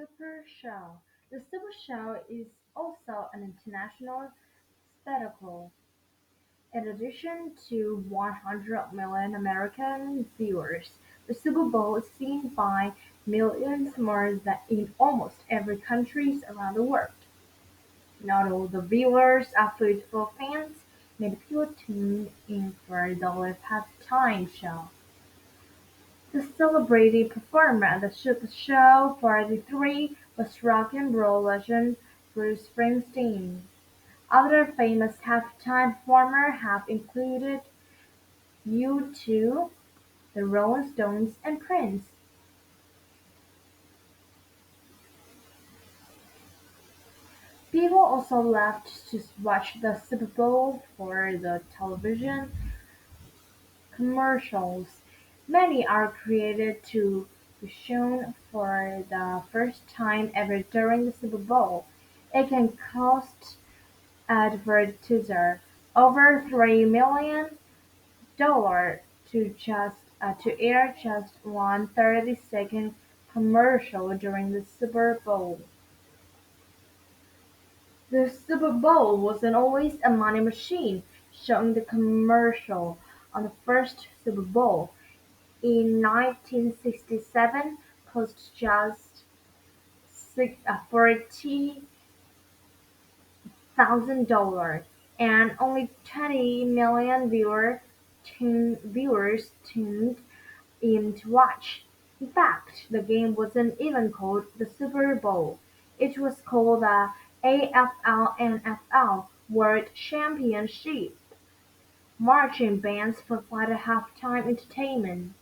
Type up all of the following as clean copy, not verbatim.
Super Show. The Super Show is also an international spectacle. In addition to 100 million American viewers, the Super Bowl is seen by millions more than in almost every country around the world. Not all the viewers are football fans. Many people tune in for the live halftime show. The celebrity performer at the Super Show 43 was rock and roll legend Bruce Springsteen. Other famous halftime performers have included U2, the Rolling Stones, and Prince. People also left to watch the Super Bowl for the television commercials. Many are created to be shown for the first time ever during the Super Bowl. It can cost advertiser over $3 million to air just one 30-second commercial during the Super Bowl. The Super Bowl wasn't always a money machine. Showing the commercial on the first Super Bowl in 1967 cost just $40,000, and only 20 million viewers tuned in to watch. In fact, the game wasn't even called the Super Bowl. It was called the AFL-NFL World Championship. Marching bands provided halftime entertainment.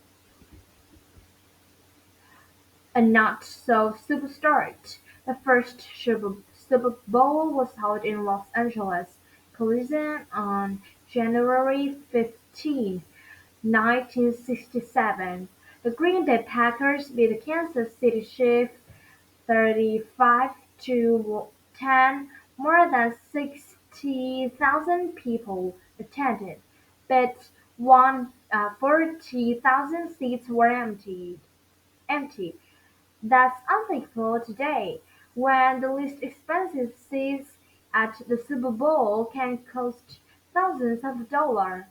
A not-so-super start. The first Super Bowl was held in Los Angeles, California on January 15, 1967. The Green Bay Packers beat the Kansas City Chiefs 35 to 10. More than 60,000 people attended, but 40,000 seats were empty. That's unthinkable today, when the least expensive seats at the Super Bowl can cost thousands of dollars.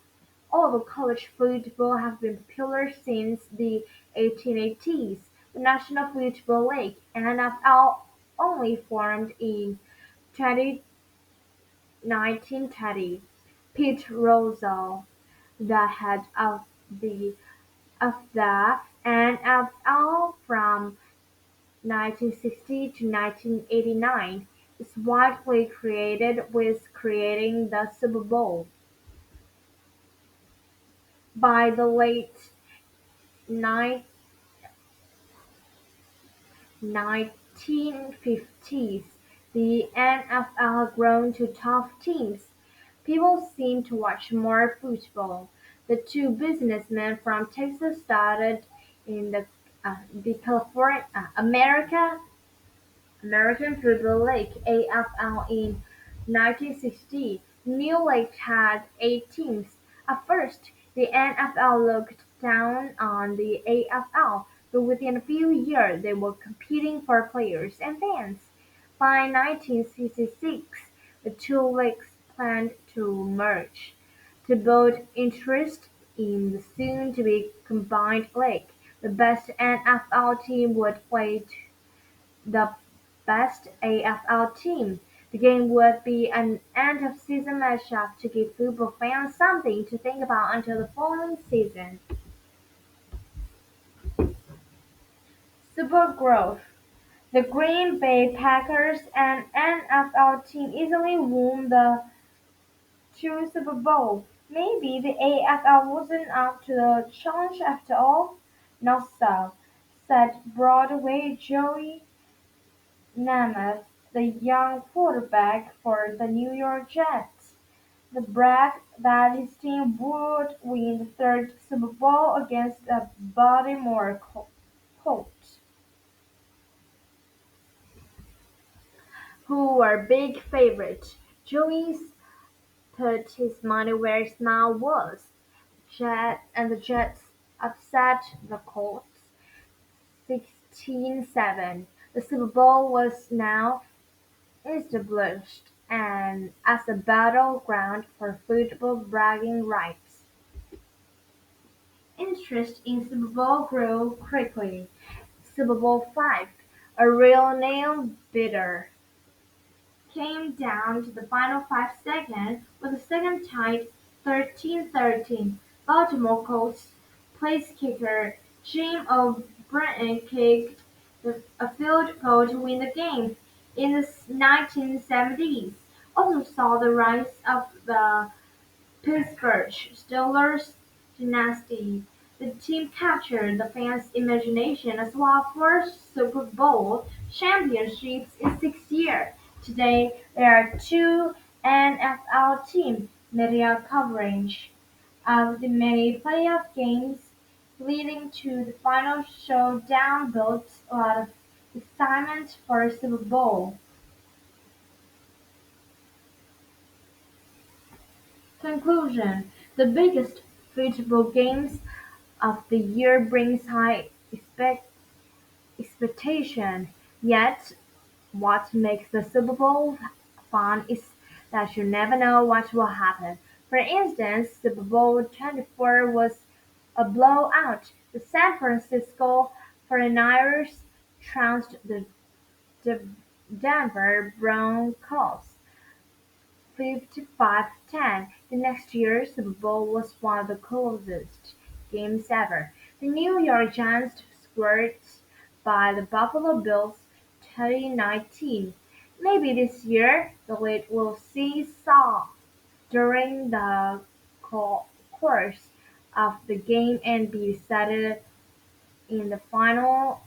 Although college football has been popular since the 1880s, the National Football League (NFL) only formed in 1930. Pete Rozelle, the head of the NFL from 1960 to 1989, is widely credited with creating the Super Bowl. By the late 1950s, the NFL had grown to 12 teams. People seemed to watch more football. The two businessmen from Texas started in the American Football League (AFL) in 1960. The new league had 8 teams. At first, the NFL looked down on the AFL, but within a few years they were competing for players and fans. By 1966, the two leagues planned to merge, to build interest in the soon-to-be combined league. The best NFL team would play the best AFL team. The game would be an end-of-season matchup to give football fans something to think about until the following season. Super growth. The Green Bay Packers, an NFL team, easily won the two Super Bowls. Maybe the AFL wasn't up to the challenge after all. Not so, said Broadway Joey Namath, the young quarterback for the New York Jets. He bragged that his team would win the third Super Bowl against the Baltimore Colts, who were big favorites. Joey's put his money where his mouth was. The Jets upset the Colts 16-7. The Super Bowl was now established and as a battleground for football bragging rights. Interest in Super Bowl grew quickly. Super Bowl Five, a real nail-biter, came down to the final 5 seconds with the second tied 13-13. Baltimore Colts place kicker Jim O'Brien kicked a field goal to win the game. In the 1970s also saw the rise of the Pittsburgh Steelers dynasty. The team captured the fans' imagination as well for Super Bowl championships in 6 years. Today, there are two NFL teams. Media coverage of the many playoff games leading to the final showdown built a lot of excitement for Super Bowl. Conclusion: the biggest football games of the year brings high expectation, yet what makes the Super Bowl fun is that you never know what will happen. For instance, Super Bowl 24 was a blowout. The San Francisco 49ers trounced the Denver Broncos 55-10. The next year's Super Bowl was one of the closest games ever. The New York Giants squirted by the Buffalo Bills 2019. Maybe this year the lead will see Saw during the course of the game and be decided in the final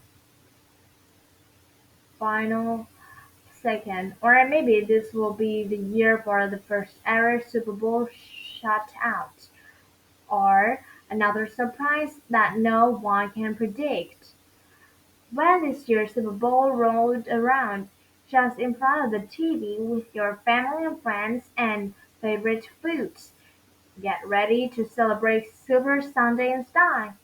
second, or maybe this will be the year for the first ever Super Bowl shutout, or another surprise that no one can predict. When this year's Super Bowl rolled around, just in front of the TV with your family and friends and favorite foods, get ready to celebrate Super Sunday in style.